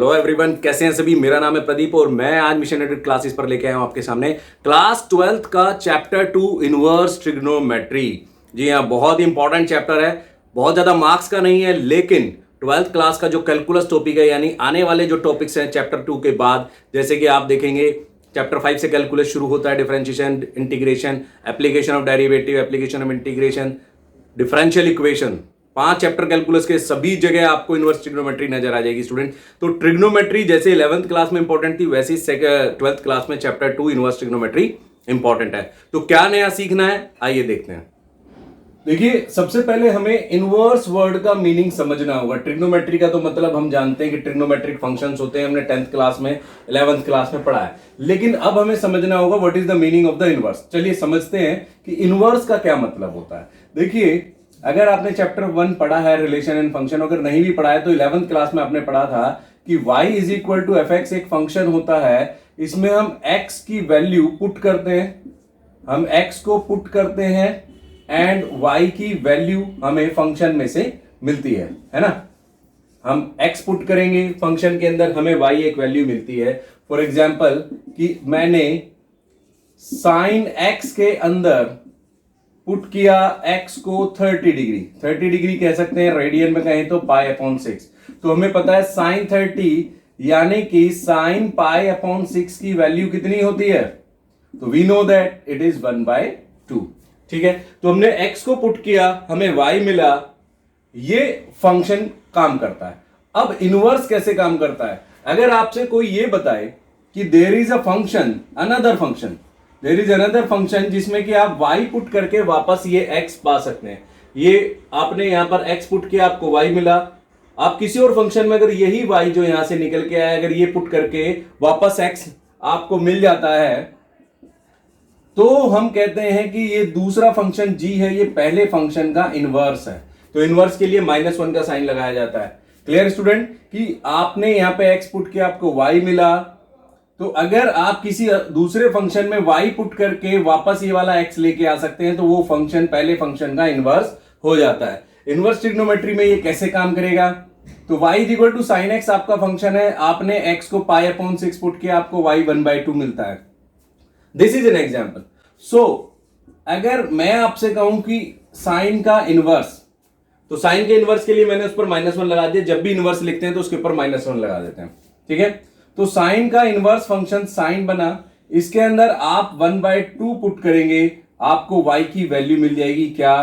Hello everyone, कैसे हैं सभी। मेरा नाम है प्रदीप और मैं आज मिशन एडिट क्लासेस पर लेके आया हूं आपके सामने क्लास 12th का चैप्टर 2 इनवर्स ट्रिग्नोमेट्री। जी हाँ, बहुत ही इंपॉर्टेंट चैप्टर है, बहुत ज़्यादा मार्क्स का नहीं है, लेकिन 12th क्लास का जो कैलकुलस टॉपिक है, यानी आने वाले जो टॉपिक्स हैं चैप्टर 2 के बाद, जैसे कि आप देखेंगे चैप्टर 5 से कैलकुलस शुरू होता है, differentiation, integration, application of derivative, application of integration, differential equation. 5 chapter calculus के सभी जगह आपको इनवर्स ट्रिग्नोमेट्री नजर आ जाएगी स्टूडेंट। तो ट्रिग्नोमेट्री जैसे 11th क्लास में इंपॉर्टेंट थी, वैसे ही 12th क्लास में चैप्टर 2 इनवर्स ट्रिग्नोमेट्री इंपॉर्टेंट है। तो क्या नया सीखना है, आइए देखते हैं। देखिए, सबसे पहले हमें इनवर्स वर्ड का मीनिंग समझना होगा। ट्रिग्नोमेट्री का तो मतलब हम जानते हैं कि ट्रिग्नोमेट्रिक फंक्शंस होते हैं, हमने 10th क्लास में 11th क्लास में पढ़ा है, लेकिन अब हमें समझना होगा what is the meaning of the inverse. चलिए समझते हैं कि इनवर्स का क्या मतलब होता है। देखिए, अगर आपने चैप्टर 1 पढ़ा है रिलेशन एंड फंक्शन, अगर नहीं भी पढ़ा है तो 11th क्लास में आपने पढ़ा था कि y is equal to F X एक फंक्शन होता है। इसमें हम x की वैल्यू पुट करते हैं, हम x को पुट करते हैं एंड y की वैल्यू हमें फंक्शन में से मिलती है ना। हम x पुट करेंगे फंक्शन के अंदर, हमें y एक वैल्यू मिलती है। फॉर एग्जाम्पल कि मैंने साइन x के अंदर पुट किया x को 30 डिग्री कह सकते हैं, रेडियन में कहें तो पाई अपॉन 6। तो हमें पता है साइन 30 यानी कि साइन पाई अपॉन 6 की वैल्यू कितनी होती है, तो we know that it is 1/2। ठीक है, तो हमने x को पुट किया, हमें y मिला, ये फंक्शन काम करता है। अब इनवर्स कैसे काम करता है, अगर आपसे कोई ये बताए कि there is a function, there is another function जिसमें कि आप y पुट करके वापस ये x पा सकते हैं। ये आपने यहां पर x पुट किया, आपको y मिला। आप किसी और फंक्शन में अगर यही y जो यहां से निकल के आया, अगर ये पुट करके वापस x आपको मिल जाता है, तो हम कहते हैं कि ये दूसरा फंक्शन g है, ये पहले फंक्शन का इनवर्स है। तो इनवर्स के लिए -1 का साइन लगाया जाता है। क्लियर स्टूडेंट, कि आपने यहां पे x पुट किया, आपको y मिला, तो अगर आप किसी दूसरे फंक्शन में y पुट करके वापस ये वाला x लेके आ सकते हैं, तो वो फंक्शन पहले फंक्शन का इनवर्स हो जाता है। इनवर्स ट्रिग्नोमेट्री में ये कैसे काम करेगा, तो y is equal to sine X आपका फंक्शन है, आपने x को पाई अपॉन 6 पुट किया, आपको y 1/2 मिलता है। This is an example. So अगर मैं आपसे कहूं कि साइन का इनवर्स, तो साइन के इनवर्स के लिए मैंने उस पर -1 लगा दिया। जब भी इनवर्स लिखते हैं तो उसके ऊपर -1 लगा देते हैं। ठीक है, तो साइन का इनवर्स फंक्शन साइन बना, इसके अंदर आप 1/2 पुट करेंगे, आपको y की वैल्यू मिल जाएगी क्या,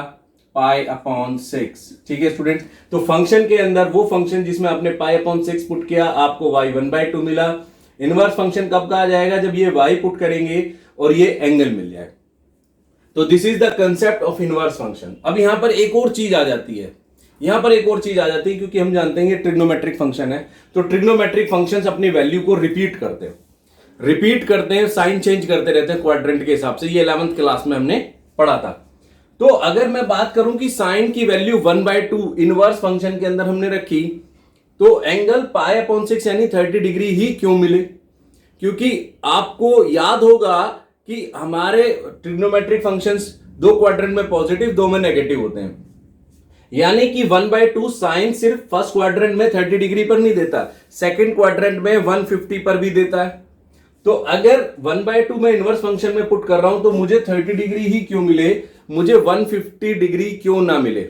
पाई अपॉन 6। ठीक है स्टूडेंट, तो फंक्शन के अंदर वो फंक्शन जिसमें आपने पाई अपॉन 6 पुट किया, आपको y 1/2 मिला। इनवर्स फंक्शन कब का आ जाएगा, जब ये y पुट करेंगे और ये एंगल मिल जाए। तो this is the concept of inverse function. अब यहां पर एक और चीज आ जाती है, क्योंकि हम जानते हैं ये ट्रिग्नोमेट्रिक फंक्शन है, तो ट्रिग्नोमेट्रिक फंक्शंस अपनी वैल्यू को रिपीट करते हैं, साइन चेंज करते रहते हैं क्वाड्रेंट के हिसाब से। ये 11th क्लास में हमने पढ़ा था। तो अगर मैं बात करूं कि साइन की वैल्यू 1/2 इनवर्स फंक्शन के अंदर हमने रखी, तो एंगल पाई अपॉन 6 यानी 30 डिग्री ही क्यों मिले, क्योंकि आपको याद होगा कि हमारे ट्रिग्नोमेट्रिक फंक्शंस 2 क्वाड्रेंट में पॉजिटिव, 2 में नेगेटिव होते हैं, यानी कि 1/2 साइन सिर्फ फर्स्ट क्वाड्रेंट में 30 डिग्री पर नहीं देता, सेकंड क्वाड्रेंट में 150 पर भी देता है। तो अगर 1/2 में इनवर्स फंक्शन में पुट कर रहा हूं, तो मुझे 30 डिग्री ही क्यों मिले, मुझे 150 डिग्री क्यों ना मिले,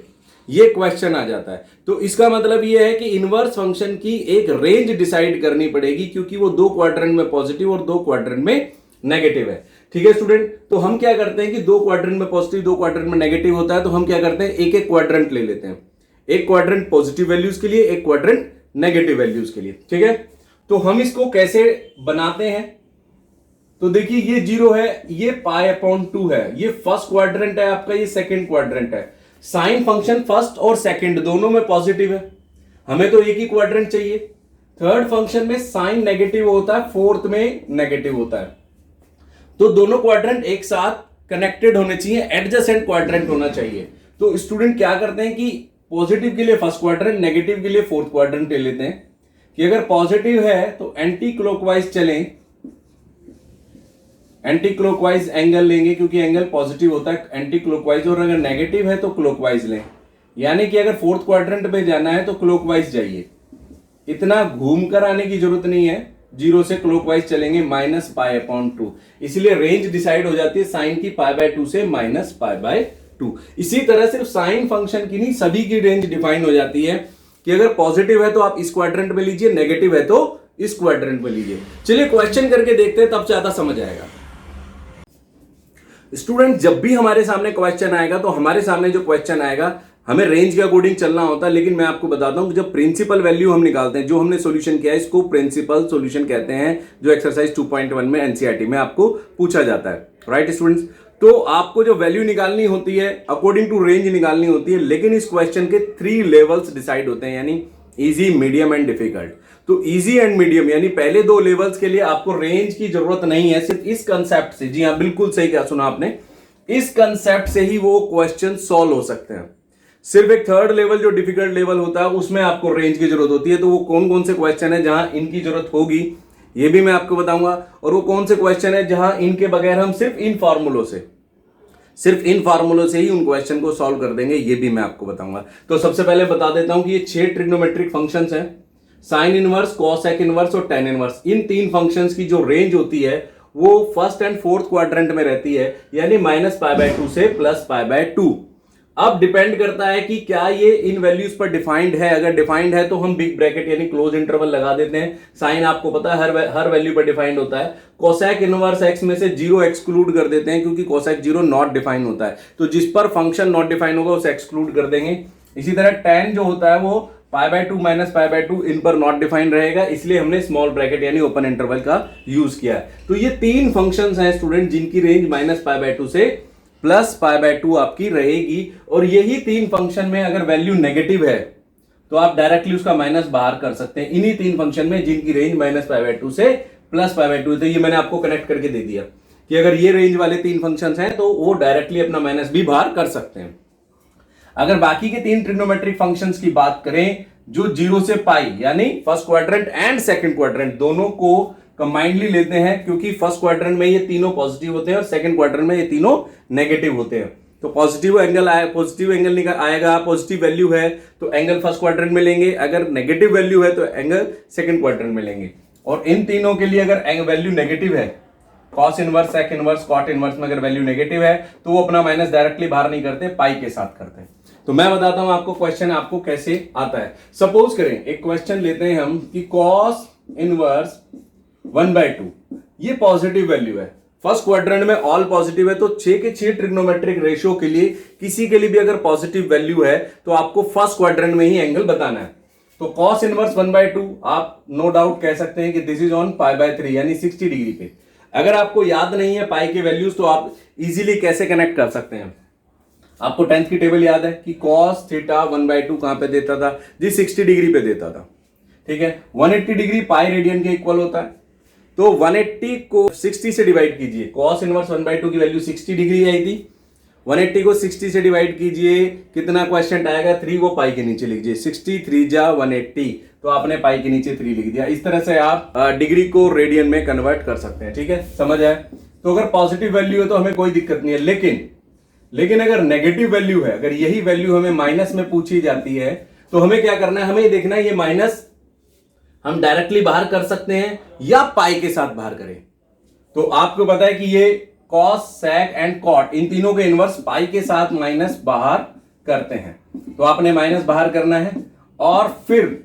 ये क्वेश्चन आ जाता है। तो इसका मतलब यह है कि इनवर्स फंक्शन की एक रेंज डिसाइड करनी पड़ेगी, क्योंकि वो 2 क्वाड्रेंट में पॉजिटिव और 2 क्वाड्रेंट में नेगेटिव है। ठीक है स्टूडेंट, तो हम क्या करते हैं कि 2 क्वाड्रेंट में पॉजिटिव, 2 क्वाड्रेंट में नेगेटिव होता है, तो हम क्या करते हैं, एक एक क्वाड्रेंट ले लेते हैं, एक क्वाड्रेंट पॉजिटिव वैल्यूज के लिए, एक क्वाड्रेंट नेगेटिव वैल्यूज के लिए। ठीक है, तो हम इसको कैसे बनाते हैं, तो देखिए ये 0 है, ये पाई अपॉन 2 है, ये फर्स्ट क्वाड्रेंट है आपका, ये सेकंड क्वाड्रेंट है। साइन फंक्शन फर्स्ट और सेकंड दोनों में पॉजिटिव है, हमें तो एक ही क्वाड्रेंट चाहिए। थर्ड फंक्शन में साइन नेगेटिव होता है, फोर्थ में नेगेटिव होता है, तो दोनों क्वाड्रेंट एक साथ कनेक्टेड होने चाहिए, एडजेसेंट क्वाड्रेंट होना चाहिए। तो स्टूडेंट क्या करते हैं कि पॉजिटिव के लिए फर्स्ट क्वाड्रेंट, नेगेटिव के लिए फोर्थ क्वाड्रेंट ले लेते हैं, कि अगर पॉजिटिव है तो एंटी क्लॉकवाइज चलें, एंटी क्लॉकवाइज एंगल लेंगे, क्योंकि एंगल पॉजिटिव होता है एंटी क्लॉकवाइज, और अगर नेगेटिव है तो क्लॉकवाइज लें, यानी कि अगर फोर्थ क्वाड्रेंट में जाना है तो क्लॉकवाइज जाइए। इतना घूम कर आने की जरूरत नहीं है, जीरो से क्लॉकवाइज चलेंगे माइनस पाई अपॉन टू, इसलिए रेंज डिसाइड हो जाती है साइन की पाई बाय टू से माइनस पाई बाय टू। इसी तरह सिर्फ साइन फंक्शन की नहीं, सभी की रेंज डिफाइन हो जाती है कि अगर पॉजिटिव है तो आप इस क्वाड्रेंट में लीजिए, नेगेटिव है तो इस क्वाड्रेंट में लीजिए। चलिए क्वेश्चन करके देखते हैं, तब ज्यादा समझ आएगा। स्टूडेंट, जब भी हमारे सामने क्वेश्चन आएगा तो हमारे सामने जो क्वेश्चन आएगा हमें रेंज के अकॉर्डिंग चलना होता है, लेकिन मैं आपको बताता हूं कि जब प्रिंसिपल वैल्यू हम निकालते हैं, जो हमने सॉल्यूशन किया है इसको प्रिंसिपल सॉल्यूशन कहते हैं, जो एक्सरसाइज 2.1 में एनसीईआरटी में आपको पूछा जाता है। राइट स्टूडेंट्स, तो आपको जो वैल्यू निकालनी होती है अकॉर्डिंग टू रेंज निकालनी होती है, लेकिन इस क्वेश्चन के 3 लेवल्स डिसाइड होते हैं, यानी इजी, मीडियम एंड डिफिकल्ट। तो इजी एंड मीडियम यानी पहले 2 लेवल्स के लिए आपको रेंज की जरूरत नहीं है, सिर्फ इस कंसेप्ट से, जी हाँ बिल्कुल सही क्या सुना आपने, इस कंसेप्ट से ही वो क्वेश्चन सॉल्व हो सकते हैं। सिर्फ एक 3rd लेवल जो डिफिकल्ट लेवल होता है उसमें आपको रेंज की जरूरत होती है। तो वो कौन कौन से क्वेश्चन है जहां इनकी जरूरत होगी ये भी मैं आपको बताऊंगा, और वो कौन से क्वेश्चन है जहां इनके बगैर हम सिर्फ इन फार्मूलों से ही उन क्वेश्चन को सॉल्व कर देंगे, ये भी मैं आपको बताऊंगा। तो सबसे पहले बता देता हूं कि ये 6 ट्रिग्नोमेट्रिक फंक्शंस हैं, साइन इनवर्स, कॉसेक इनवर्स और टेन इनवर्स। इन 3 फंक्शंस की जो रेंज होती है वो 1st एंड 4th क्वाड्रेंट में रहती है, यानी माइनस पाई बाय टू से प्लस पाई बाय टू। अब डिपेंड करता है कि क्या ये इन वैल्यूज पर डिफाइंड है। अगर डिफाइंड है तो हम बिग ब्रैकेट यानी क्लोज इंटरवल लगा देते हैं। साइन आपको पता है हर वैल्यू पर डिफाइंड होता है। कोसेक इनवर्स एक्स में से 0 एक्सक्लूड कर देते हैं, क्योंकि कोसेक 0 नॉट डिफाइन होता है, तो जिस पर फंक्शन नॉट डिफाइन होगा उसे एक्सक्लूड कर देंगे। इसी तरह टेन जो होता है वो pi by two minus pi by two इन पर नॉट डिफाइन रहेगा, इसलिए हमने स्मॉल ब्रैकेट यानी ओपन इंटरवल का यूज किया है। तो ये 3 फंक्शंस हैं स्टूडेंट जिनकी range minus pi by two से प्लस पाई बाय टू आपकी रहेगी, और यही 3 फंक्शन में अगर वैल्यू नेगेटिव है तो आप डायरेक्टली उसका माइनस बाहर कर सकते हैं, इन्हीं 3 फंक्शन में जिनकी range minus pi by two से प्लस पाई बाय टू। तो ये मैंने आपको कनेक्ट करके दे दिया कि अगर ये रेंज वाले 3 फंक्शंस हैं तो वो डायरेक्टली अपना माइनस भी बाहर कर सकते हैं। अगर बाकी के 3 ट्रिग्नोमेट्रिक फंक्शंस की बात करें, जो 0 से पाई यानी first quadrant and second quadrant दोनों को कंबाइंडली लेते हैं, क्योंकि फर्स्ट क्वाड्रेंट में ये तीनों पॉजिटिव होते हैं और सेकंड क्वाड्रेंट में ये तीनों नेगेटिव होते हैं। तो पॉजिटिव एंगल आएगा, पॉजिटिव वैल्यू है तो एंगल फर्स्ट क्वाड्रेंट में लेंगे, अगर नेगेटिव वैल्यू है तो एंगल सेकंड क्वाड्रेंट में लेंगे। और इन तीनों के लिए अगर वैल्यू नेगेटिव है, cos inverse, sec inverse, cot inverse में अगर वैल्यू नेगेटिव है तो वो अपना माइनस डायरेक्टली बाहर नहीं करते, पाई के साथ करते हैं। तो मैं बताता हूं आपको क्वेश्चन आपको कैसे आता है। सपोज करें एक क्वेश्चन लेते हैं हम कि कॉस इनवर्स 1/2 ये पॉजिटिव वैल्यू है, फर्स्ट क्वाड्रेंट में ऑल पॉजिटिव है, तो 6 के 6 ट्रिग्नोमेट्रिक रेशियो के लिए किसी के लिए भी अगर पॉजिटिव वैल्यू है तो आपको फर्स्ट क्वाड्रेंट में ही एंगल बताना है। तो कॉस इनवर्स 1/2 आप नो डाउट कह सकते हैं कि this is on pi by 3 यानी 60 डिग्री पे। अगर आपको याद नहीं है पाई के वैल्यूज तो आप इजीली कैसे कनेक्ट कर सकते हैं। आपको 10th की टेबल याद है कि कॉस थीटा 1/2 कहां पे देता था जी, 60 डिग्री पे देता था, ठीक है। 180 डिग्री पाई रेडियन के इक्वल होता है, तो 180 को 60 से डिवाइड कीजिए। कॉस इनवर्स 1/2 की वैल्यू 60 डिग्री आई थी, 180 को 60 से डिवाइड कीजिए, कितना क्वेश्चन आएगा 3 को पाई के नीचे लिख दीजिए, 60 3 जा 180, तो आपने पाई के नीचे 3 लिख दिया। इस तरह से आप डिग्री को रेडियन में कन्वर्ट कर सकते हैं, ठीक है, समझ आए। तो अगर पॉजिटिव वैल्यू है तो हमें कोई दिक्कत नहीं है, लेकिन अगर नेगेटिव वैल्यू है, अगर यही वैल्यू हमें माइनस में पूछी जाती है तो हमें क्या करना है, हमें देखना है ये माइनस हम डायरेक्टली बाहर कर सकते हैं या पाई के साथ बाहर करें। तो आपको पता है कि ये कॉस, सेक एंड कॉट इन तीनों के इनवर्स पाई के साथ माइनस बाहर करते हैं, तो आपने माइनस बाहर करना है और फिर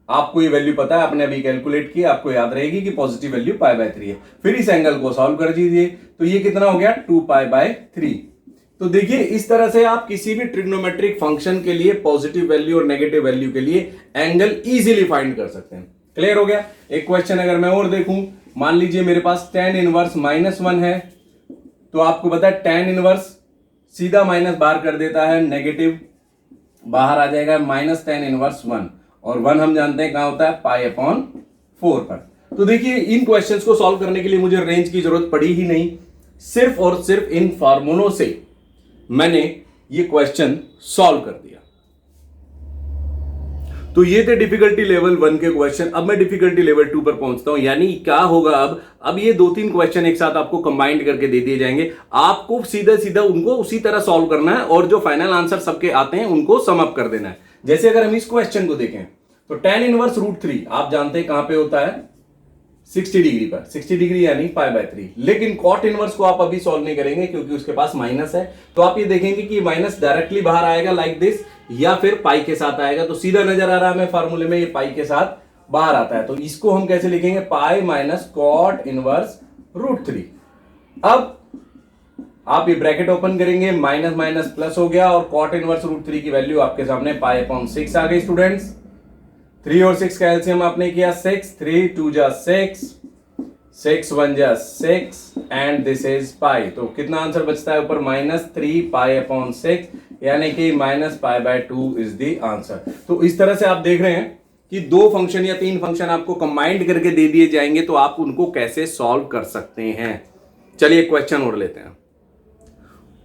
आपको ये वैल्यू पता है, आपने अभी कैलकुलेट की, आपको याद रहेगी कि पॉजिटिव वैल्यू पाई बाय 3 है। फिर इस एंगल को सॉल्व कर दीजिए, तो ये कितना हो गया 2 पाई बाय 3। तो देखिए इस तरह से आप किसी भी ट्रिग्नोमेट्रिक फंक्शन के लिए पॉजिटिव वैल्यू और नेगेटिव वैल्यू के लिए एंगल इजीली फाइंड कर सकते हैं। क्लियर हो गया। एक क्वेश्चन अगर मैं और देखूं, मान लीजिए मेरे पास tan इनवर्स -1 है, तो आपको पता है tan इनवर्स सीधा माइनस बाहर कर देता है, नेगेटिव बाहर आ जाएगा -tan इनवर्स 1, और 1 हम जानते हैं कहां होता है π/4 पर। तो देखिए इन क्वेश्चंस को सॉल्व करने के लिए मुझे रेंज की जरूरत पड़ी ही नहीं, सिर्फ और सिर्फ इन फार्मूलों से मैंने ये क्वेश्चन सॉल्व कर दिया। तो ये थे डिफिकल्टी लेवल 1 के क्वेश्चन। अब मैं डिफिकल्टी लेवल 2 पर पहुंचता हूं, यानी क्या होगा अब ये 2-3 क्वेश्चन एक साथ आपको कंबाइंड करके दे दिए जाएंगे, आपको सीधा सीधा उनको उसी तरह सॉल्व करना है और जो फाइनल आंसर सबके आते हैं उनको सम अप कर देना है। जैसे अगर हम इस क्वेश्चन को देखें, तो टेन इनवर्स रूट थ्री आप जानते हैं कहां पे होता है, 60 डिग्री पर, 60 डिग्री यानी पाई बाय 3। लेकिन कॉट इनवर्स को आप अभी सॉल्व नहीं करेंगे क्योंकि उसके पास माइनस है, तो आप ये देखेंगे कि माइनस डायरेक्टली बाहर आएगा लाइक दिस, या फिर पाई के साथ आएगा। तो सीधा नजर आ रहा है हमें फार्मूले में, ये पाई के साथ बाहर आता है। तो इसको हम कैसे लिखेंगे, pi minus cot inverse root three. अब आप ये ब्रैकेट ओपन करेंगे, माइनस माइनस प्लस हो गया, और कॉट इनवर्स रूट थ्री की वैल्यू आपके सामने पाई अपॉन 6 आ गई स्टूडेंट्स। 3 और 6 का एलसीएम आपने किया 6, 3 2 जा 6, 6 1 जा 6 एंड दिस इज पाई। तो कितना आंसर बचता है ऊपर, -3 पाई अपॉन 6, यानी कि -pi by 2 is the answer. तो इस तरह से आप देख रहे हैं कि 2 फंक्शन या 3 फंक्शन आपको कंबाइंड करके दे दिए जाएंगे तो आप उनको कैसे सॉल्व कर सकते हैं। चलिए क्वेश्चन और लेते हैं।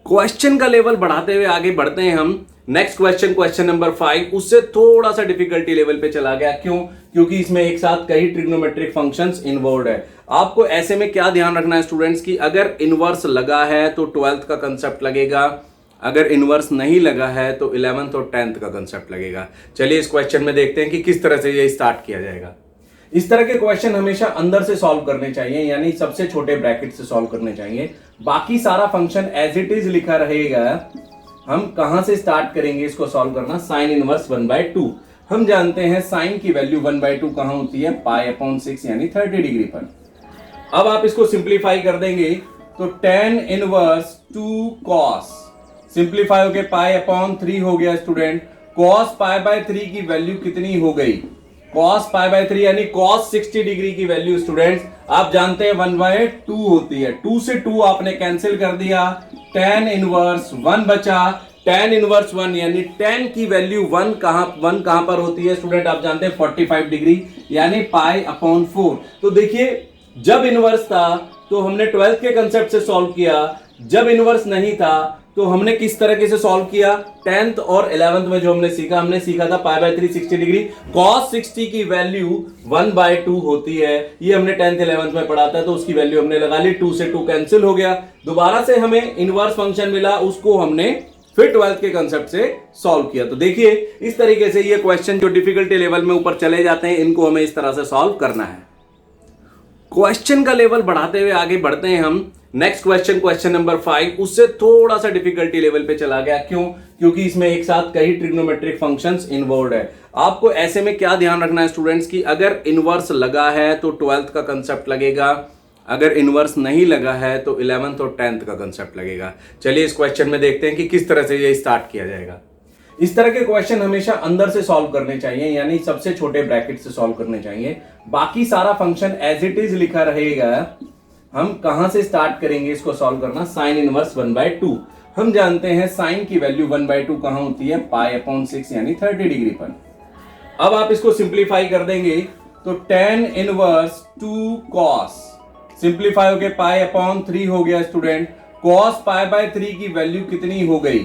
क्वेश्चन का लेवल बढ़ाते हुए आगे बढ़ते हैं हम। नेक्स्ट क्वेश्चन, क्वेश्चन नंबर 5, उससे थोड़ा सा डिफिकल्टी लेवल पे चला गया। क्यों? क्योंकि इसमें एक साथ कई ट्रिग्नोमेट्रिक फंक्शंस इन्वॉल्व है। आपको ऐसे में क्या ध्यान रखना है स्टूडेंट्स की, अगर इनवर्स लगा है तो 12th का कंसेप्ट लगेगा, अगर इनवर्स नहीं लगा है तो 11th और 10th का कंसेप्ट लगेगा। चलिए इस क्वेश्चन में देखते हैं कि किस तरह से ये स्टार्ट किया जाएगा। इस तरह के क्वेश्चन हमेशा अंदर से सॉल्व करने चाहिए, यानी सबसे छोटे ब्रैकेट से सॉल्व करने चाहिए। बाकी सारा फंक्शन एज इट इज लिखा रहेगा। हम कहां से स्टार्ट करेंगे इसको सॉल्व करना, साइन इनवर्स 1/2। हम जानते हैं साइन की वैल्यू 1/2 कहां होती है, पाई अपॉन 6 यानी 30 डिग्री पर। अब आप इसको सिंप्लीफाई कर देंगे तो tan इनवर्स 2 cos, सिंप्लीफाई होके पाई अपॉन 3 हो गया स्टूडेंट। cos पाई बाय 3 की वैल्यू कितनी हो गई, cos पाई बाय 3 यानी cos 60 डिग्री की वैल्यू स्टूडेंट्स आप जानते हैं 1/2 होती है। 2 से 2 आपने कैंसिल कर दिया, tan इनवर्स 1 बचा। tan इनवर्स 1 यानी tan की वैल्यू 1 कहां पर होती है स्टूडेंट, आप जानते हैं 45 डिग्री यानी पाई अपॉन 4। तो देखिए जब इनवर्स था तो हमने 12th के कंसेप्ट से सॉल्व किया, जब इनवर्स नहीं था तो हमने किस तरीके से सॉल्व किया, 10th और 11th में जो हमने सीखा था पाई बाय 3 60 डिग्री, cos 60 की वैल्यू 1/2 होती है। ये हमने 10th 11th में पढ़ा था, तो उसकी वैल्यू हमने लगा ली, 2 से 2 कैंसिल हो गया। दोबारा से हमें इनवर्स फंक्शन मिला, उसको हमने फिर 12th के कंसेप्ट से सॉल्व किया। तो देखिए इस तरीके से ये क्वेश्चन जो डिफिकल्टी लेवल में ऊपर चले जाते हैं, इनको हमें इस तरह से सॉल्व करना है। क्वेश्चन का लेवल बढ़ाते हुए आगे बढ़ते हैं हम। नेक्स्ट क्वेश्चन, क्वेश्चन नंबर 5, उससे थोड़ा सा डिफिकल्टी लेवल पे चला गया। क्यों? क्योंकि इसमें एक साथ कई ट्रिग्नोमेट्रिक फंक्शंस इन्वॉल्व है। आपको ऐसे में क्या ध्यान रखना है स्टूडेंट्स की, अगर इनवर्स लगा है तो 12th का कंसेप्ट लगेगा, अगर इनवर्स नहीं लगा है तो 11th और 10th का कंसेप्ट लगेगा। चलिए इस क्वेश्चन में देखते हैं कि किस तरह से ये स्टार्ट किया जाएगा। इस तरह के क्वेश्चन हमेशा अंदर से सॉल्व करने चाहिए, यानी सबसे छोटे ब्रैकेट से सॉल्व करने चाहिए। बाकी सारा फंक्शन एज इट इज लिखा रहेगा। हम कहां से स्टार्ट करेंगे इसको सॉल्व करना, साइन इनवर्स 1/2। हम जानते हैं साइन की वैल्यू 1/2 कहां होती है, पाई अपॉन 6 यानी 30 डिग्री पर। अब आप इसको सिंप्लीफाई कर देंगे तो tan इनवर्स 2 cos, सिंप्लीफाई होके पाई अपॉन 3 हो गया स्टूडेंट। cos पाई बाय 3 की वैल्यू कितनी हो गई,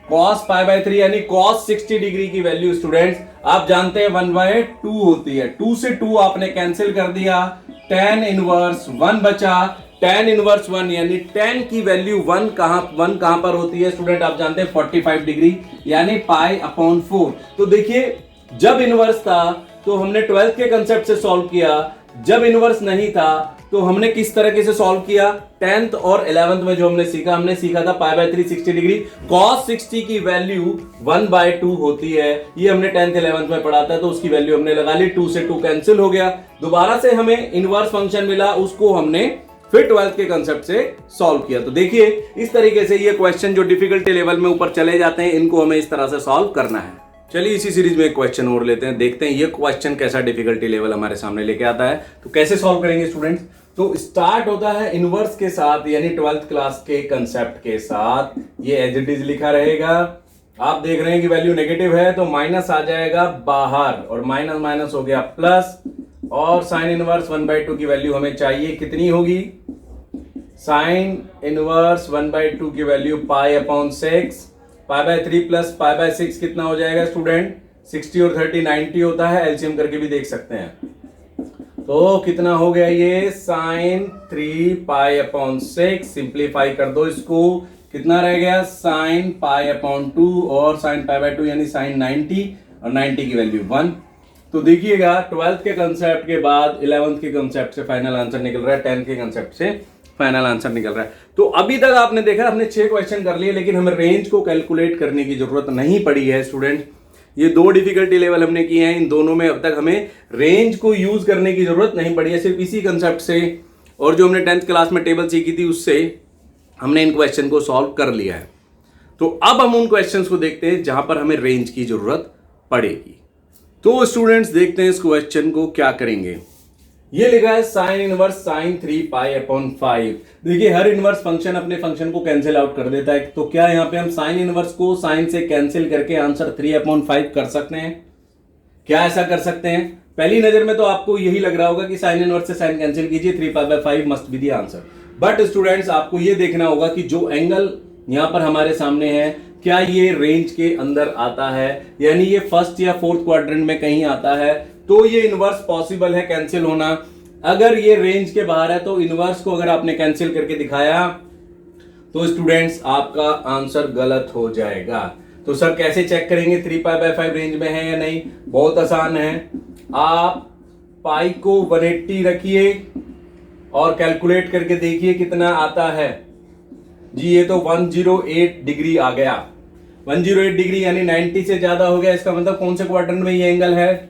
cos पाई बाय 3 यानी cos 60 डिग्री की वैल्यू स्टूडेंट्स आप जानते हैं 1/2 होती है। 2 से 2 आपने कैंसिल कर दिया, tan इनवर्स 1 बचा। tan इनवर्स 1 यानी tan की वैल्यू 1 कहां पर होती है स्टूडेंट, आप जानते हैं 45 डिग्री यानी पाई अपॉन 4। तो देखिए जब इनवर्स था तो हमने 12th के कंसेप्ट से सॉल्व किया, जब इनवर्स नहीं था तो हमने किस तरीके से सॉल्व किया, 10th और 11th में जो हमने सीखा था पाई बाय 3 60 डिग्री, cos 60 की वैल्यू 1/2 होती है। ये हमने 10th 11th में पढ़ा था, तो उसकी वैल्यू हमने लगा ली, 2 से 2 कैंसिल हो गया। दोबारा से हमें इनवर्स फंक्शन मिला, उसको हमने फिर 12th के कंसेप्ट से सॉल्व किया। तो देखिए इस तरीके से ये क्वेश्चन जो डिफिकल्टी लेवल में ऊपर चले जाते हैं, इनको हमें इस तरह से सॉल्व करना है। चलिए इसी सीरीज में एक क्वेश्चन और लेते हैं, देखते हैं ये क्वेश्चन कैसा डिफिकल्टी लेवल हमारे सामने लेके आता है। तो कैसे सॉल्व करेंगे स्टूडेंट्स, तो स्टार्ट होता है इनवर्स के साथ, यानी 12th क्लास के कंसेप्ट के साथ। ये एज इट इज लिखा रहेगा। आप देख रहे हैं कि वैल्यू नेगेटिव है तो माइनस आ जाएगा बाहर, और माइनस माइनस हो गया प्लस, और साइन इनवर्स 1/2 की वैल्यू हमें चाहिए कितनी होगी, साइन इनवर्स 1/2 की value pi upon 6, pi by 3 plus pi bye 6 कितना हो जाएगा स्टूडेंट, 60 और 30 90 होता है, एलसीएम करके भी देख सकते हैं। तो कितना हो गया ये, साइन 3 पाई अपॉन 6, सिंप्लीफाई कर दो इसको, कितना रह गया, साइन पाई अपॉन 2 और साइन पाई बाय 2 यानी साइन 90, और 90 की वैल्यू 1। तो देखिएगा 12th के कंसेप्ट के बाद 11th के कंसेप्ट से फाइनल आंसर निकल रहा है, 10th के कंसेप्ट से फाइनल आंसर निकल रहा है। तो अभी तक आपने देखा हमने 6 क्वेश्चन कर लिए, लेकिन हमें रेंज को कैलकुलेट करने की जरूरत नहीं पड़ी है स्टूडेंट। ये 2 डिफिकल्टी लेवल हमने किए हैं, इन दोनों में अब तक हमें रेंज को यूज करने की जरूरत नहीं पड़ी है। सिर्फ इसी कंसेप्ट से और जो हमने 10th क्लास में टेबल सीखी थी उससे हमने इन क्वेश्चन को सॉल्व कर लिया है। तो अब हम उन क्वेश्चंस को देखते हैं जहां पर हमें रेंज की जरूरत पड़ेगी। तो स्टूडेंट्स देखते हैं इस क्वेश्चन को क्या करेंगे। ये लिखा है sine inverse sine 3 pi upon 5। देखिए हर इनवर्स फंक्शन अपने फंक्शन को कैंसिल आउट कर देता है, तो क्या यहाँ पे हम साइन इनवर्स को साइन से कैंसिल करके आंसर 3 अपॉन 5 कर सकते हैं? क्या ऐसा कर सकते हैं? पहली नजर में तो आपको यही लग रहा होगा कि साइन इनवर्स से साइन कैंसिल कीजिए, 3 pi by 5 must be the answer. But students आपको ये देखना होगा कि जो एंगल यहां पर हमारे सामने है, क्या ये रेंज के अंदर आता है, यानी ये फर्स्ट या फोर्थ क्वाड्रेंट में कहीं आता है, तो ये इनवर्स पॉसिबल है कैंसिल होना। अगर ये रेंज के बाहर है तो इनवर्स को अगर आपने कैंसिल करके दिखाया तो स्टूडेंट्स आपका आंसर गलत हो जाएगा। तो सर कैसे चेक करेंगे 3 पाई बाय 5 रेंज में है या नहीं? बहुत आसान है, आप पाई को 180 रखिए और कैलकुलेट करके देखिए कितना आता है। जी ये तो 108 डिग्री आ गया। 108 डिग्री यानी 90 से ज्यादा हो गया। इसका मतलब कौन से क्वाड्रेंट में ये एंगल है?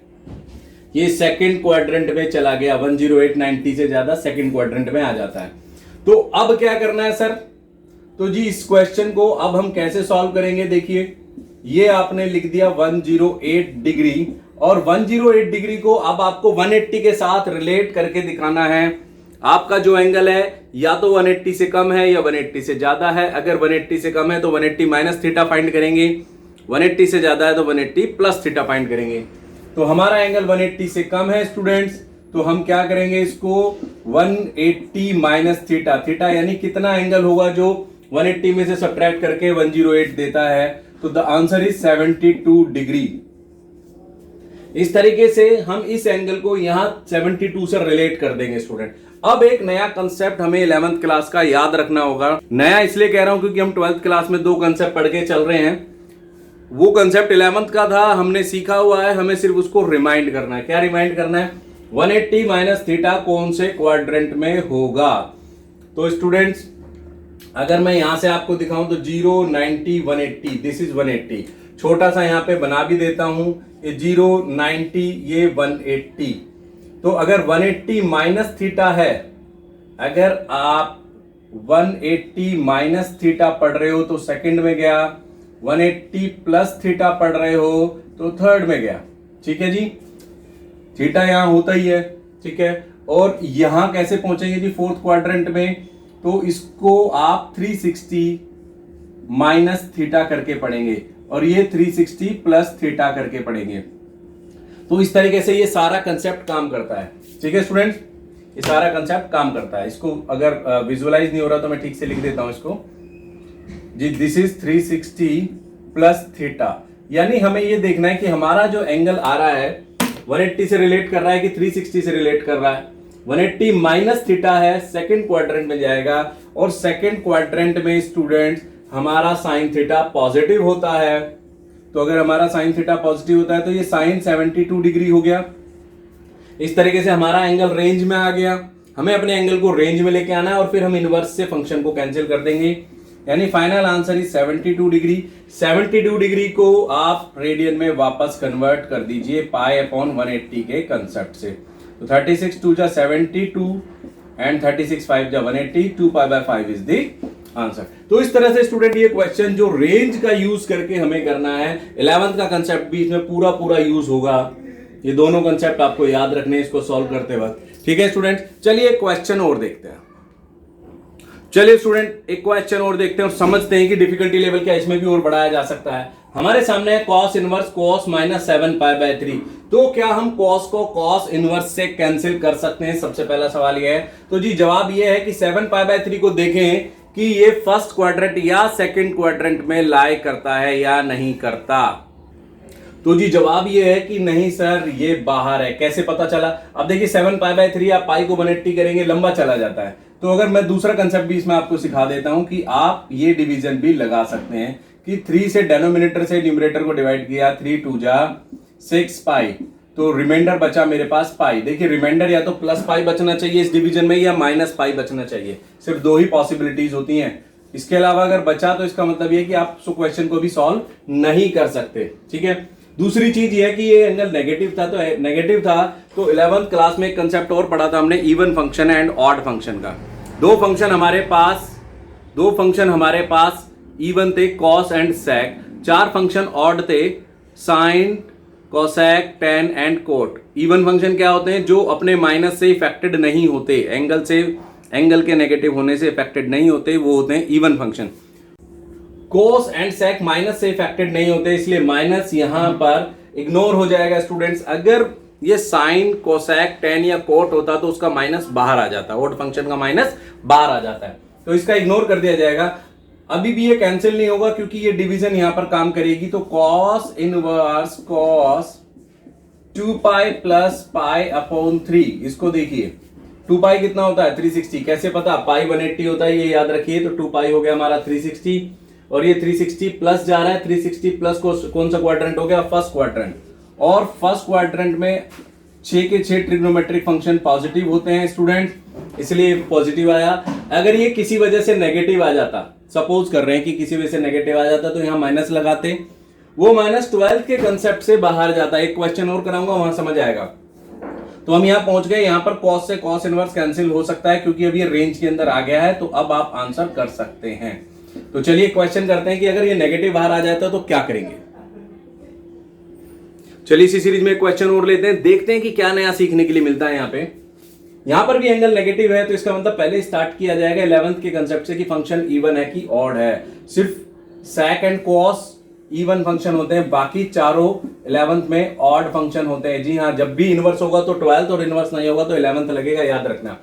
ये सेकंड क्वाड्रेंट में चला गया। 108 90 से ज्यादा सेकंड क्वाड्रेंट में आ जाता है। तो अब क्या करना है सर? तो जी इस क्वेश्चन को अब हम कैसे सॉल्व करेंगे? देखिए ये आपने लिख दिया 108 डिग्री, और 108 डिग्री को अब आपको 180 के साथ रिलेट करके दिखाना है। आपका जो एंगल है या तो 180 से कम है या 180 से ज्यादा है। अगर 180 से कम है तो 180 माइनस थीटा फाइंड करेंगे, 180 से ज्यादा है तो 180 प्लस थीटा फाइंड करेंगे। तो हमारा एंगल 180 से कम है स्टूडेंट्स, तो हम क्या करेंगे इसको 180 माइनस थीटा, थीटा यानी कितना एंगल होगा जो 180 में से सब्ट्रैक्ट करके 108 देता है, तो द आंसर इज 72 डिग्री। इस तरीके से हम इस एंगल को यहां 72 से रिलेट कर देंगे स्टूडेंट। अब एक नया कंसेप्ट हमें 11th क्लास का याद रखना होगा। नया इसलिए कह रहा हूं क्योंकि हम 12th क्लास में 2 कंसेप्ट पढ़ के चल रहे हैं। वो कंसेप्ट 11th का था, हमने सीखा हुआ है, हमें सिर्फ उसको रिमाइंड करना है। क्या रिमाइंड करना है? 180 माइनस थीटा कौन से क्वाड्रेंट में होगा? तो स्टूडेंट्स अगर मैं यहां से आपको दिखाऊं तो 0 90 180, दिस इज 180। छोटा सा यहां पे बना भी देता हूं, ये 0 90 ये 180। तो अगर 180 माइनस थीटा है, अगर आप 180 माइनस थीटा पढ़ रहे हो तो सेकंड में गया, 180 प्लस थीटा पढ़ रहे हो तो थर्ड में गया। ठीक है जी, थीटा यहां होता ही है। ठीक है, और यहां कैसे पहुंचेंगे जी? फोर्थ क्वाड्रेंट में, तो इसको आप 360 माइनस थीटा करके पढ़ेंगे और ये 360 प्लस थीटा करके पढ़ेंगे। तो इस तरीके से ये सारा कंसेप्ट काम करता है। ठीक है स्टूडेंट्स, ये सारा कंसेप्ट काम करता है। इसको अगर विजुअलाइज नहीं हो रहा तो मैं ठीक से लिख देता हूं इसको जी, दिस इज 360 प्लस थीटा। यानी हमें ये देखना है कि हमारा जो एंगल आ रहा है 180 से रिलेट कर रहा है कि 360 से रिलेट कर रहा है। 180 माइनस थीटा है, सेकंड क्वाड्रेंट में जाएगा, और सेकंड क्वाड्रेंट में स्टूडेंट्स हमारा साइन थीटा पॉजिटिव होता है। तो अगर हमारा साइन थीटा पॉजिटिव होता है तो ये साइन 72 डिग्री हो गया। इस तरीके से हमारा एंगल रेंज में आ गया। हमें अपने एंगल को रेंज में लेके आना है और फिर हम इनवर्स से फंक्शन को कैंसिल कर देंगे, यानी final answer is 72 degree. 72 degree को आप रेडियन में वापस कन्वर्ट कर दीजिए पाई अपॉन 180 के कंसेप्ट से। तो 36 2 जा 72 एंड 36 5 जा 180, 2 pi by 5 is the answer. तो इस तरह से स्टूडेंट ये क्वेश्चन जो रेंज का यूज करके हमें करना है, 11th का कंसेप्ट भी इसमें पूरा यूज होगा। ये दोनों कंसेप्ट आपको याद रखने इसको सॉल्व करते वक्त। ठीक है स्टूडेंट, चलिए क्वेश्चन और देखते हैं। चलिए स्टूडेंट एक क्वेश्चन और देखते हैं और समझते हैं कि डिफिकल्टी लेवल क्या इसमें भी और बढ़ाया जा सकता है। हमारे सामने है cos inverse cos minus 7 pi bye 3। तो क्या हम cos को cos इनवर्स से कैंसिल कर सकते हैं? सबसे पहला सवाल ये है। तो जी जवाब ये है कि 7 पाई बाय 3 को देखें कि ये फर्स्ट क्वाड्रेंट या सेकंड क्वाड्रेंट में लाई करता है या नहीं करता। तो जी जवाब ये है कि नहीं सर, ये बाहर है। कैसे पता चला? अब देखिए 7 पाई बाय 3 आप पाई को 180 करेंगे, लंबा चला जाता है। तो अगर मैं दूसरा कंसेप्ट भी इसमें आपको सिखा देता हूं कि आप ये डिवीजन भी लगा सकते हैं कि 3 से डेनोमिनेटर से न्यूमरेटर को डिवाइड किया, 3 2 जा 6 पाई, तो रिमाइंडर बचा मेरे पास पाई। देखिए रिमाइंडर या तो प्लस पाई बचना चाहिए इस डिवीजन में या माइनस पाई बचना चाहिए, सिर्फ दो ही पॉसिबिलिटीज होती हैं। इसके अलावा अगर बचा तो इसका मतलब ये कि आप क्वेश्चन को भी सॉल्व नहीं कर सकते, ठीक है। दूसरी चीज ये है कि ये एंगल नेगेटिव था, तो 11th क्लास में एक कंसेप्ट और पढ़ा था हमने, even function and odd function का। दो फंक्शन हमारे पास इवन थे, cos and sec. 4 function odd थे, sine, cosec, tan and cot. Even function क्या होते हैं? जो अपने माइनस से इफेक्टेड नहीं होते, एंगल के नेगेटिव होने से इफेक्टेड नहीं होते, वो होते हैं even function. Cos and sec minus से इफेक्टेड नहीं होते, इसलिए माइनस यहां पर इग्नोर हो जाएगा स्टूडेंट्स। अगर ये साइन, कोसेक, टेन या कोट होता तो उसका माइनस बाहर आ जाता, ऑड फंक्शन का माइनस बाहर आ जाता है, तो इसका इग्नोर कर दिया जाएगा। अभी भी ये कैंसिल नहीं होगा क्योंकि ये डिवीजन यहां पर काम करेगी। तो cos inverse cos 2 pi plus pi upon 3, इसको देखिए 2 पाई कितना होता है? 360। कैसे पता? पाई 180 होता है, ये याद रखिए। तो 2 पाई हो गया हमारा 360, और ये 360 प्लस जा रहा है, 360 प्लस कौन सा क्वाड्रेंट हो गया? First quadrant. और फर्स्ट क्वाड्रेंट में 6 के 6 ट्रिग्नोमेट्रिक फंक्शन पॉजिटिव होते हैं स्टूडेंट, इसलिए पॉजिटिव आया। अगर ये किसी वजह से नेगेटिव आ जाता, सपोज कर रहे हैं कि किसी वजह से नेगेटिव आ जाता, तो यहां माइनस लगाते, वो माइनस 12 के कंसेप्ट से बाहर जाता। एक क्वेश्चन और कराऊंगा, वहां समझ आएगा। तो हम यहां पहुंच गए, यहां पर कॉस से कॉस इनवर्स कैंसिल हो सकता है क्योंकि अब ये रेंज के अंदर आ गया है, तो अब आप आंसर कर सकते हैं। तो चलिए क्वेश्चन करते हैं कि अगर ये नेगेटिव बाहर आ जाता है तो क्या करेंगे। चलिए इसी सीरीज में क्वेश्चन और लेते हैं, देखते हैं कि क्या नया सीखने के लिए मिलता है। यहां पर भी एंगल नेगेटिव है, तो इसका मतलब पहले स्टार्ट किया जाएगा 11th के कंसेप्ट से कि फंक्शन इवन है कि ऑड है। सिर्फ सेक एंड कॉस इवन फंक्शन होते हैं, बाकी चारों 11th में ऑड फंक्शन होते हैं। जी हाँ, जब भी इनवर्स होगा तो 12th और इनवर्स नहीं होगा तो 11th लगेगा, याद रखना।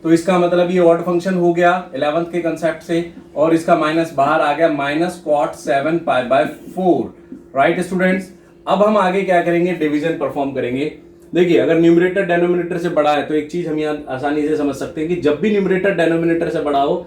तो इसका मतलब ये ऑड फंक्शन हो गया 11th के कंसेप्ट से, और इसका माइनस बाहर आ गया, minus cot 7 pi by 4। Right students, अब हम आगे क्या करेंगे? डिवीजन परफॉर्म करेंगे। देखिए अगर न्यूमरेटर डेनोमिनेटर से बड़ा है तो एक चीज हम यहाँ आसानी से समझ सकते हैं कि जब भी न्यूमरेटर डेनोमिनेटर से बड़ा हो,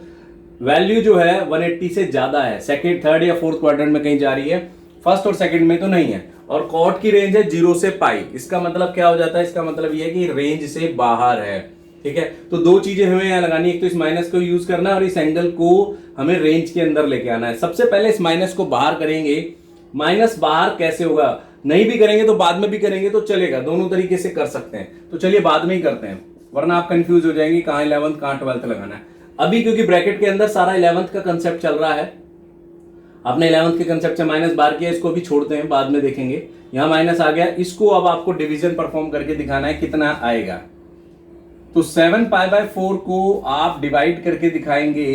वैल्यू जो है 180 से ज्यादा है, सेकंड, थर्ड या फोर्थ क्वाड्रेंट में कहीं जा रही है, फर्स्ट और सेकंड में तो नहीं है, और कॉट की रेंज है 0 से पाई। इसका मतलब क्या हो जाता है? इसका मतलब यह है कि रेंज से बाहर है, ठीक है। तो दो चीजें हमें यहाँ लगानी, एक तो इस माइनस को यूज करना है और इस एंगल को हमें रेंज के अंदर लेके आना है। सबसे पहले इस माइनस को बाहर करेंगे। माइनस बाहर कैसे होगा? नहीं भी करेंगे तो बाद में भी करेंगे तो चलेगा, दोनों तरीके से कर सकते हैं। तो चलिए बाद में ही करते हैं, वरना आप कंफ्यूज हो जाएंगे कहां 11th कहां 12th लगाना है। अभी क्योंकि ब्रैकेट के अंदर सारा 11th का कंसेप्ट चल रहा है, आपने 11th के कंसेप्ट से माइनस बाहर किया, इसको भी छोड़ते हैं, बाद में देखेंगे। यहां माइनस आ गया, इसको अब आपको डिवीजन परफॉर्म करके दिखाना है कितना आएगा। तो 7 पाई बाय 4 को आप डिवाइड करके दिखाएंगे,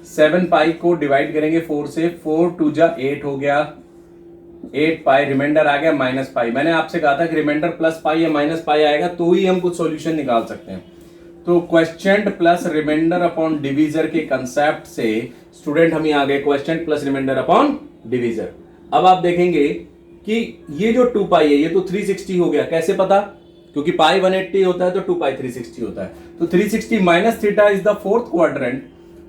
7 पाई को डिवाइड करेंगे 4 से, 4 2 जा 8 हो गया, 8 पाई, रिमाइंडर आ गया माइनस पाई। मैंने आपसे कहा था कि रिमाइंडर प्लस पाई या माइनस पाई आएगा तो ही हम कुछ सॉल्यूशन निकाल सकते हैं। तो question plus remainder upon divisor के कंसेप्ट से स्टूडेंट हम यहाँ आ गए, question plus remainder upon divisor. अब आप देखेंगे कि ये जो 2 पाई है ये तो 360 हो गया। कैसे पता? क्योंकि पाई 180 होता है तो 2 पाई 360 होता है। तो 360 minus theta is the fourth quadrant,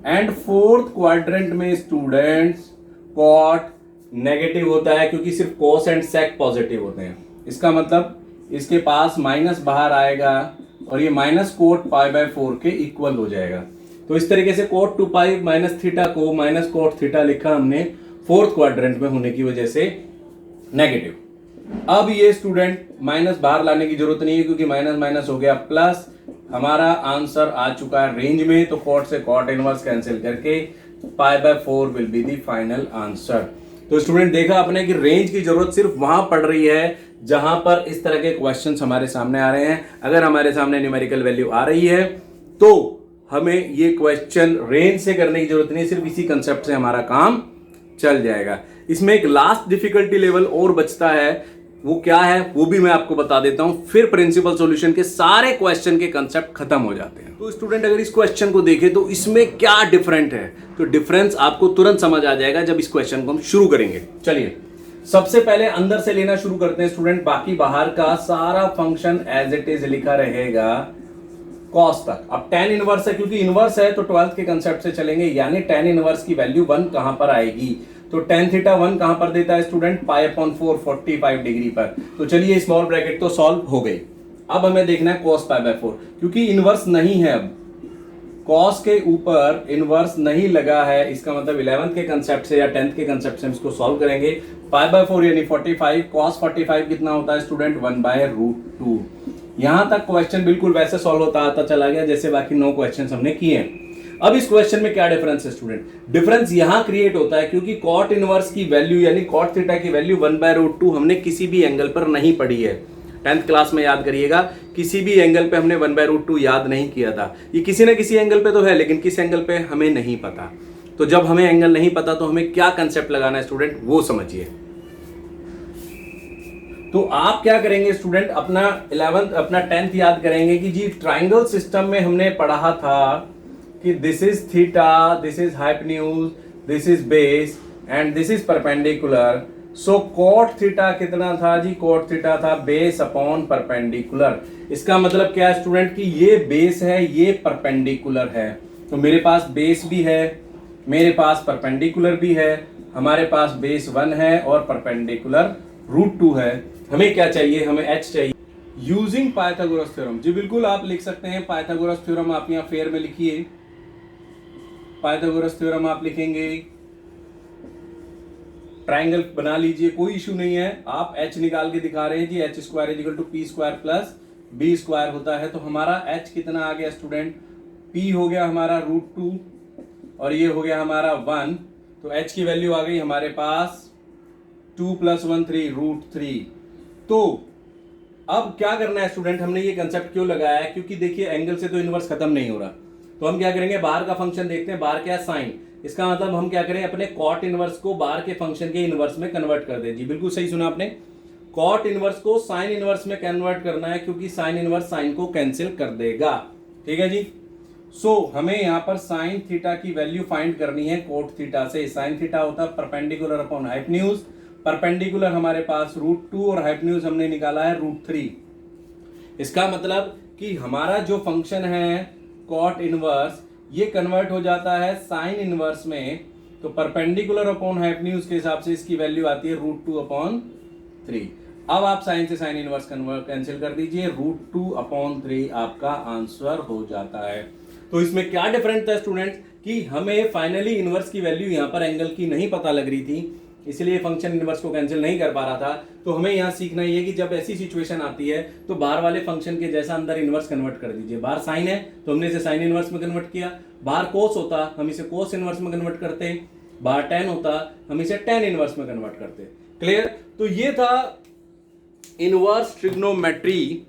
and fourth quadrant में स्टूडेंट्स कॉट नेगेटिव होता है क्योंकि सिर्फ कोस एंड सेक पॉजिटिव होते हैं। इसका मतलब इसके पास माइनस बाहर आएगा और ये माइनस कोट पाई बाय 4 के इक्वल हो जाएगा। तो इस तरीके से कोट 2 पाई माइनस थीटा को माइनस कोट थीटा लिखा हमने फोर्थ क्वाड्रेंट में होने की वजह से नेगेटिव। अब ये स्टूडेंट माइनस बाहर लाने की जरूरत नहीं है क्योंकि माइनस माइनस हो गया प्लस, हमारा आंसर आ चुका है रेंज में। तो कोट से कोट इनवर्स कैंसिल करके पाई by 4 will be the final answer. तो स्टूडेंट देखा आपने कि रेंज की जरूरत सिर्फ वहां पड़ रही है जहां पर इस तरह के क्वेश्चंस हमारे सामने आ रहे हैं। अगर हमारे सामने न्यूमेरिकल वैल्यू आ रही है तो हमें ये क्वेश्चन रेंज से करने की जरूरत नहीं, सिर्फ इसी कंसेप्ट से हमारा काम चल जाएगा। इसमें एक लास्ट डिफिकल्टी लेवल और बचता है, वो क्या है वो भी मैं आपको बता देता हूं, फिर प्रिंसिपल सॉल्यूशन के सारे क्वेश्चन के कंसेप्ट खत्म हो जाते हैं। तो स्टूडेंट अगर इस क्वेश्चन को देखें तो इसमें क्या डिफरेंट है, तो डिफरेंस आपको तुरंत समझ आ जाएगा जब इस क्वेश्चन को हम शुरू करेंगे। चलिए सबसे पहले अंदर से लेना शुरू करते हैं स्टूडेंट, बाकी बाहर का सारा फंक्शन एज इट इज लिखा रहेगा कॉस तक। अब tan इनवर्स है, क्योंकि इनवर्स है तो 12th के कंसेप्ट से चलेंगे, यानी tan इनवर्स की वैल्यू 1 कहां पर आएगी, तो tan थीटा 1 कहां पर देता है स्टूडेंट, पाई अपॉन 4 45 डिग्री पर। तो चलिए स्मॉल ब्रैकेट तो सॉल्व हो गई। अब हमें देखना है cos पाई बाय 4, क्योंकि इनवर्स नहीं है, अब cos के ऊपर इनवर्स नहीं लगा है, इसका मतलब 11th के कंसेप्ट से या 10th के कंसेप्ट से हम इसको सॉल्व करेंगे। पाई बाय 4 यानी 45, cos 45 कितना होता है स्टूडेंट, 1/√2। यहां तक क्वेश्चन बिल्कुल वैसे सॉल्व होता आता चला गया जैसे बाकी 9 क्वेश्चन हमने किए हैं। अब इस क्वेश्चन में क्या डिफरेंस है स्टूडेंट, डिफरेंस यहां क्रिएट होता है क्योंकि cot इनवर्स की वैल्यू यानी cot थीटा की वैल्यू 1/√2 हमने किसी भी एंगल पर नहीं पढ़ी है। 10th क्लास में याद करिएगा, किसी भी एंगल पे हमने 1/√2 याद नहीं किया था। ये किसी ना किसी एंगल पे तो है, लेकिन किस एंगल पे हमें नहीं पता। तो जब हमें एंगल नहीं पता तो हमें क्या कंसेप्ट लगाना है स्टूडेंट, वो समझिए। तो आप क्या करेंगे स्टूडेंट, अपना 11th अपना 10th याद करेंगे कि जी ट्राइंगल सिस्टम में हमने पढ़ा था कि this is theta, this is hypotenuse, this is base and this is perpendicular. So cot theta कितना था जी, cot थीटा था बेस अपॉन परपेंडिकुलर। इसका मतलब क्या है स्टूडेंट कि ये बेस है, ये परपेंडिकुलर है। तो मेरे पास बेस भी है, मेरे पास परपेंडिकुलर भी है, हमारे पास बेस 1 है और परपेंडिकुलर √2 है। हमें क्या चाहिए, हमें h चाहिए। यूजिंग पाइथागोरस थ्योरम, जी बिल्कुल आप लिख सकते हैं पाइथागोरस थ्योरम, आप यहाँ फेयर में लिखिए। पाइथागोरस थ्योरम आप लिखेंगे, ट्राइंगल बना लीजिए, कोई इशू नहीं है। आप h निकाल के दिखा रहे हैं जी, h² = p² प्लस b² होता है। तो हमारा h कितना आ गया स्टूडेंट, p हो गया हमारा √2 और ये हो गया हमारा 1। तो h की वैल्यू आ गई हमारे पास 2 + 1 3 √3। तो अब क्या करना है स्टूडेंट, हमने ये कंसेप्ट क्यों लगाया है, क्योंकि देखिए एंगल से तो इनवर्स खत्म नहीं हो रहा। तो हम क्या करेंगे, बाहर का फंक्शन देखते हैं, बाहर क्या है साइन। इसका मतलब हम क्या करें, अपने cot इनवर्स को बाहर के फंक्शन के इनवर्स में कन्वर्ट कर दें। जी बिल्कुल सही सुना आपने, cot इनवर्स को साइन इनवर्स में कन्वर्ट करना है, क्योंकि साइन इनवर्स साइन को कैंसिल कर देगा। ठीक है जी। सो हमें यहाँ पर साइन थीटा की वैल्यू फाइंड करनी है cot थीटा से। साइन थीटा होता है परपेंडिकुलर अपॉन हाइपोटेन्यूज। परपेंडिकुलर हमारे पास √2 और हाइपोटेन्यूज हमने निकाला है √3। इसका मतलब कि हमारा जो फंक्शन है cot इनवर्स, ये कन्वर्ट हो जाता है साइन इनवर्स में। तो परपेंडिकुलर अपॉन हाइपोटेन्यूज के हिसाब से इसकी वैल्यू आती है √2/3। अब आप साइन से साइन इनवर्स कन्वर्ट कैंसिल कर दीजिए, √2/3 आपका आंसर हो जाता है। तो इसमें क्या डिफरेंस था स्टूडेंट्स कि हमें फाइनली इनवर्स की वैल्यू यहाँ पर एंगल की नहीं पता लग रही थी, इसलिए फंक्शन इनवर्स को कैंसिल नहीं कर पा रहा था। तो हमें यहाँ सीखना ये कि जब ऐसी सिचुएशन आती है तो बाहर वाले फंक्शन के जैसा अंदर इनवर्स कन्वर्ट कर दीजिए। बाहर साइन है तो हमने इसे साइन इनवर्स में कन्वर्ट किया, बाहर कोस होता हम इसे कोस इनवर्स में कन्वर्ट करते, बाहर tan होता हम इसे tan इनवर्स में कन्वर्ट करते। क्लियर। तो ये था इनवर्स ट्रिग्नोमेट्री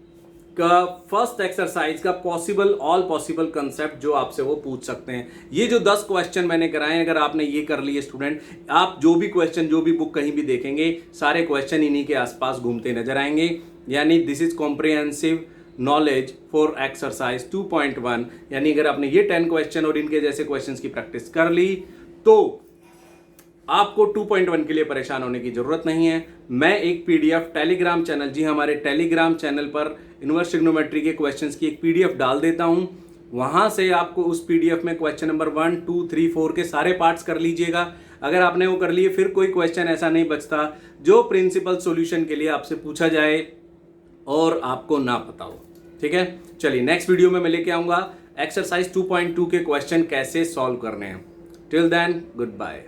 का फर्स्ट एक्सरसाइज का पॉसिबल ऑल पॉसिबल कंसेप्ट जो आपसे वो पूछ सकते हैं। ये जो 10 क्वेश्चन मैंने कराए, अगर आपने ये कर लिए स्टूडेंट, आप जो भी क्वेश्चन जो भी बुक कहीं भी देखेंगे सारे क्वेश्चन इन्हीं के आसपास घूमते नजर आएंगे। यानी this is comprehensive knowledge for exercise 2.1। यानी अगर आपने ये 10 क्वेश्चन और इनके जैसे क्वेश्चंस की प्रैक्टिस कर ली तो आपको 2.1 के लिए परेशान होने की जरूरत नहीं है। मैं एक पीडीएफ टेलीग्राम चैनल, जी हमारे टेलीग्राम चैनल पर इनवर्स ट्रिग्नोमेट्री के क्वेश्चंस की एक पीडीएफ डाल देता हूं। वहां से आपको उस पीडीएफ में क्वेश्चन नंबर 1, 2, 3, 4 के सारे पार्ट्स कर लीजिएगा। अगर आपने वो कर लिए फिर कोई क्वेश्चन ऐसा नहीं बचता जो प्रिंसिपल सॉल्यूशन के लिए आपसे पूछा जाए और आपको ना पता हो। ठीक है, चलिए नेक्स्ट वीडियो में मैं लेके आऊंगा एक्सरसाइज 2.2 के क्वेश्चन कैसे सॉल्व करने हैं। Till then good bye.